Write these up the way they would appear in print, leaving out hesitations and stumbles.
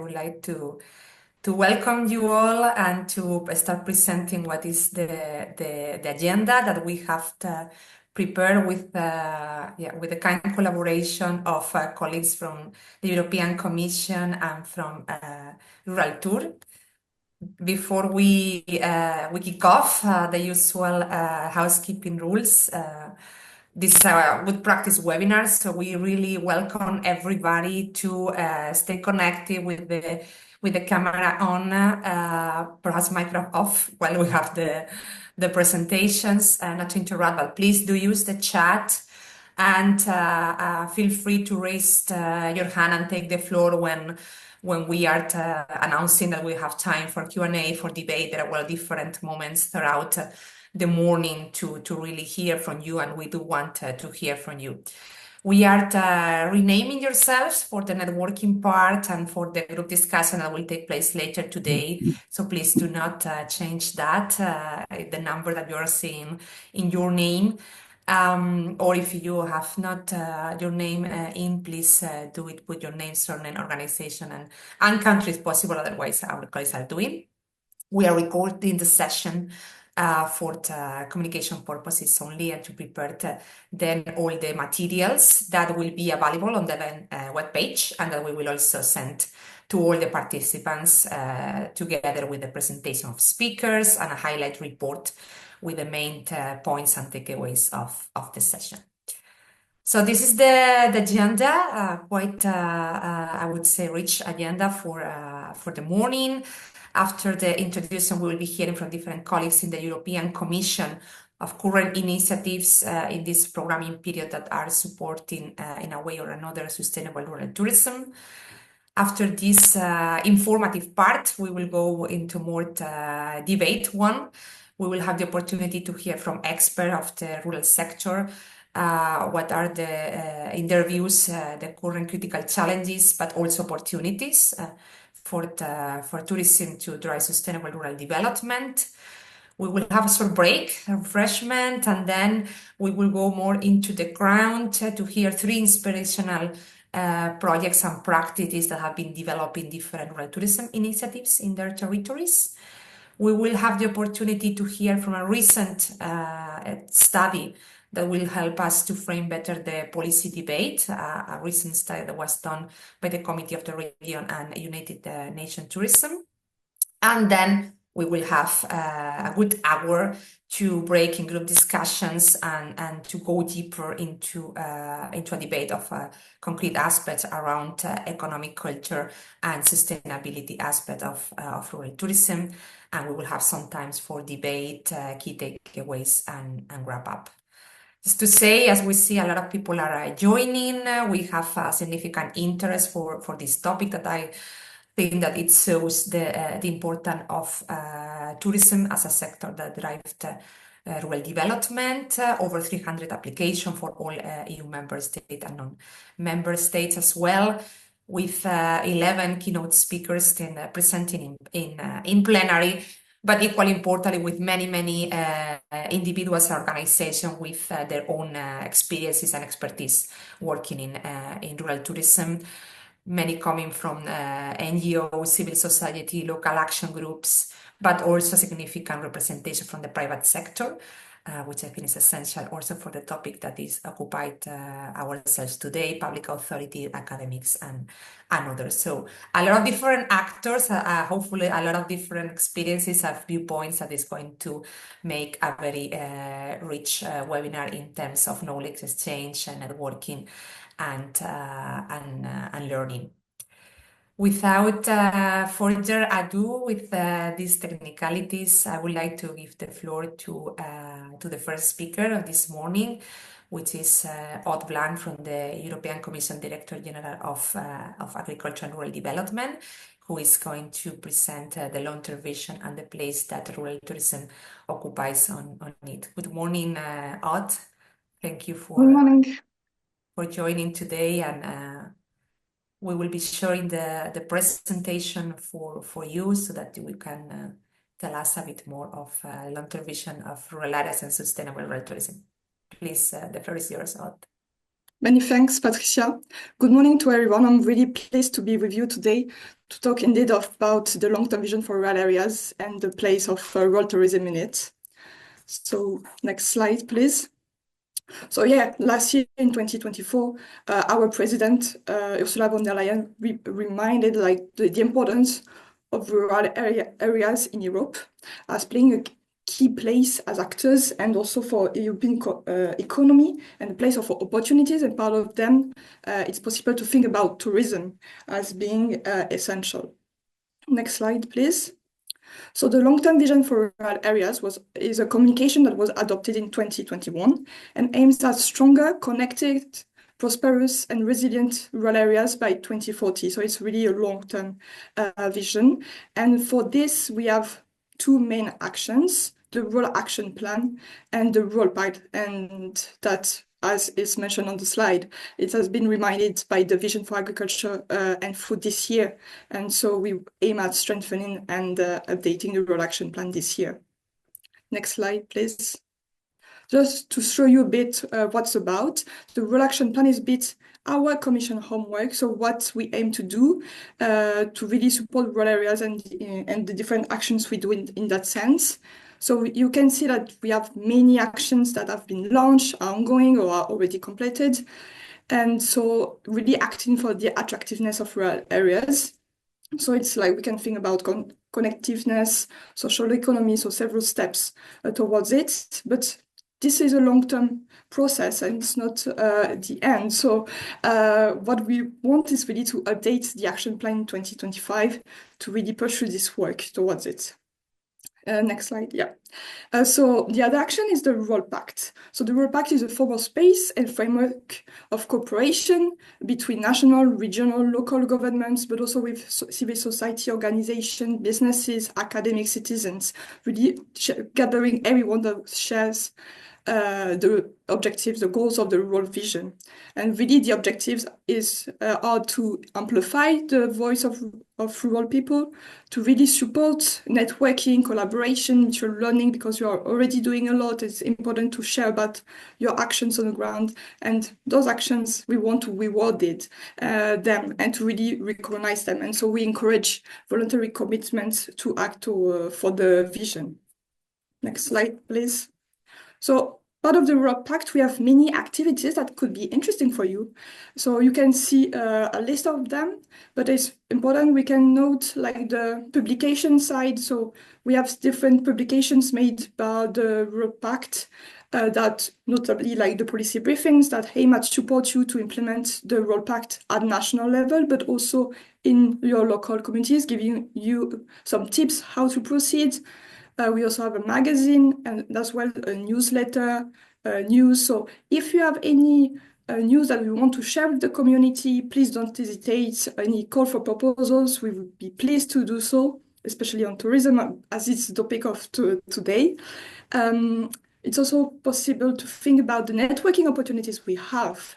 would like to welcome you all and to start presenting what is the agenda that we have prepared with with the kind collaboration of colleagues from the European Commission and from Rural Tour. Before we kick off the usual housekeeping rules, this is a good practice webinar, so we really welcome everybody to stay connected with the camera on, perhaps micro off while we have the presentations, not to interrupt, but please do use the chat and feel free to raise your hand and take the floor when we are announcing that we have time for Q&A, for debate. There are different moments throughout the morning to really hear from you, and we do want to hear from you. We are renaming yourselves for the networking part and for the group discussion that will take place later today. So please do not change that, the number that you are seeing in your name. Or if you have not your name in, please do it with your name, surname, organization, and country if possible. Otherwise, our colleagues are doing. We are recording the session for the communication purposes only, and to prepare then all the materials that will be available on the webpage, and that we will also send to all the participants together with the presentation of speakers and a highlight report with the main points and takeaways of the session. So this is the agenda, quite, I would say, rich agenda for the morning. After the introduction, we will be hearing from different colleagues in the European Commission of current initiatives in this programming period that are supporting, in a way or another, sustainable rural tourism. After this informative part, we will go into more debate one. We will have the opportunity to hear from experts of the rural sector, what are in their views, the current critical challenges, but also opportunities for tourism to drive sustainable rural development. We will have a short break, refreshment, and then we will go more into the ground to hear 3 inspirational projects and practices that have been developing different rural tourism initiatives in their territories. We will have the opportunity to hear from a recent study that will help us to frame better the policy debate, a recent study that was done by the Committee of the Region and United Nations Tourism. And then we will have a good hour to break in group discussions and to go deeper into a debate of concrete aspects around economic culture and sustainability aspect of rural tourism. And we will have some times for debate, key takeaways, and wrap up. Just to say, as we see a lot of people are joining, we have a significant interest for this topic that I think that it shows the importance of tourism as a sector that drives rural development. Over 300 applications for all EU member states and non-member states as well, with 11 keynote speakers presenting in plenary, but equally importantly with many individuals and organizations with their own experiences and expertise working in rural tourism. Many coming from NGOs, civil society, local action groups, but also significant representation from the private sector, which I think is essential also for the topic that is occupied ourselves today, public authority, academics, and others. So a lot of different actors, hopefully a lot of different experiences and viewpoints that is going to make a very rich webinar in terms of knowledge exchange and networking and learning. Without further ado, with these technicalities, I would like to give the floor to the first speaker of this morning, which is Haude Blanc from the European Commission Director General of Agriculture and Rural Development, who is going to present the long-term vision and the place that rural tourism occupies on it. Good morning, Haude. Thank you Good morning. for joining today, and we will be showing the presentation for you so that you can tell us a bit more of long-term vision of rural areas and sustainable rural tourism. Please, the floor is yours, Haude. Many thanks, Patricia. Good morning to everyone. I'm really pleased to be with you today to talk indeed about the long-term vision for rural areas and the place of rural tourism in it. So next slide, please. So yeah, last year in 2024, our president, Ursula von der Leyen, reminded the importance of rural areas in Europe as playing a key place as actors and also for European economy and a place of opportunities. And part of them, it's possible to think about tourism as being essential. Next slide, please. So the long-term vision for rural areas is a communication that was adopted in 2021 and aims at stronger, connected, prosperous and resilient rural areas by 2040. So it's really a long-term vision. And for this, we have two main actions, the Rural Action Plan and the Rural Pact. And that, as is mentioned on the slide, it has been reminded by the Vision for Agriculture and Food this year. And so we aim at strengthening and updating the Rural Action Plan this year. Next slide, please. Just to show you a bit what's about, the Rural Action Plan is a bit our commission homework, so what we aim to do to really support rural areas and the different actions we do in that sense. So you can see that we have many actions that have been launched, are ongoing or are already completed. And so really acting for the attractiveness of rural areas. So it's like we can think about connectiveness, social economy, so several steps towards it. But this is a long-term process and it's not the end. So what we want is really to update the action plan in 2025 to really pursue this work towards it. Next slide, yeah. So the other action is the Rural Pact. So the Rural Pact is a formal space and framework of cooperation between national, regional, local governments, but also with civil society organizations, businesses, academic citizens, really gathering everyone that shares the objectives, the goals of the rural vision. And really the objectives are to amplify the voice of rural people, to really support networking, collaboration, mutual learning, because you are already doing a lot. It's important to share about your actions on the ground. And those actions, we want to reward them and to really recognize them. And so we encourage voluntary commitments to act for the vision. Next slide, please. So part of the Rural Pact, we have many activities that could be interesting for you. So you can see a list of them, but it's important we can note like the publication side. So we have different publications made by the Rural Pact that notably like the policy briefings that aim at support you to implement the Rural Pact at national level, but also in your local communities, giving you some tips how to proceed. We also have a magazine and as well a newsletter, news. So if you have any news that we want to share with the community, please don't hesitate. Any call for proposals, we would be pleased to do so, especially on tourism, as it's the topic of today. It's also possible to think about the networking opportunities we have,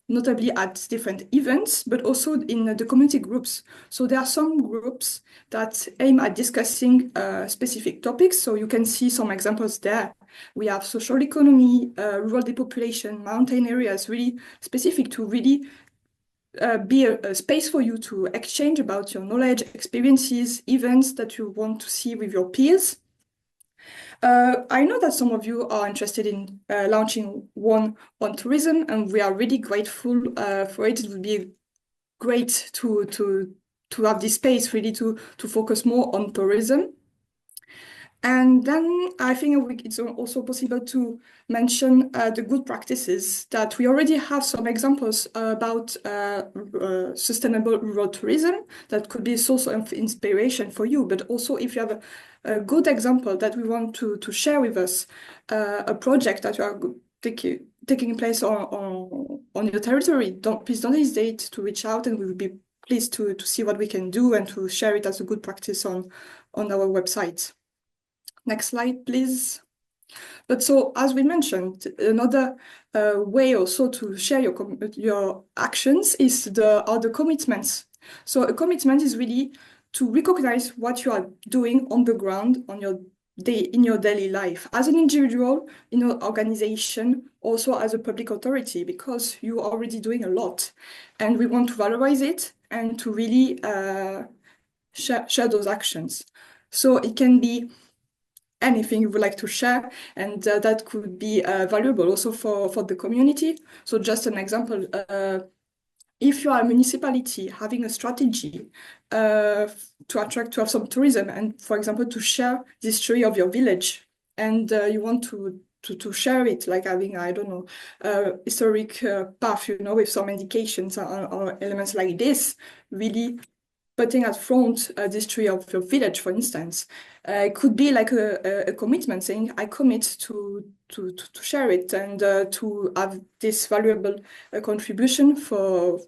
notably at different events, but also in the community groups. So there are some groups that aim at discussing specific topics. So you can see some examples there. We have social economy, rural depopulation, mountain areas, really specific to really be a space for you to exchange about your knowledge, experiences, events that you want to see with your peers. I know that some of you are interested in launching one on tourism, and we are really grateful for it. It would be great to have this space really to focus more on tourism. And then I think it's also possible to mention the good practices that we already have some examples about sustainable rural tourism that could be a source of inspiration for you. But also if you have a good example that we want to share with us, a project that you are taking place on your territory, please don't hesitate to reach out and we will be pleased to see what we can do and to share it as a good practice on our website. Next slide, please. But so, as we mentioned, another way also to share your actions are the commitments. So a commitment is really to recognize what you are doing on the ground, on your in your daily life as an individual, in an organization, also as a public authority, because you're already doing a lot. And we want to valorize it and to really share those actions. So it can be anything you would like to share, and that could be valuable also for the community. So just an example, if you are a municipality having a strategy to have some tourism and, for example, to share the history of your village, and you want to share it, like having, I don't know, historic path, with some indications or elements like this, really putting at front the history of your village, for instance. It could be like a commitment saying, I commit to share it and to have this valuable contribution for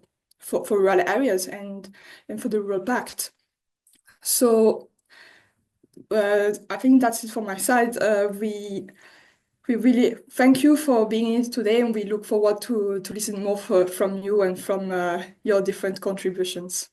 rural areas and for the Rural Pact. So I think that's it from my side. We really thank you for being here today, and we look forward to listen more from you and from your different contributions.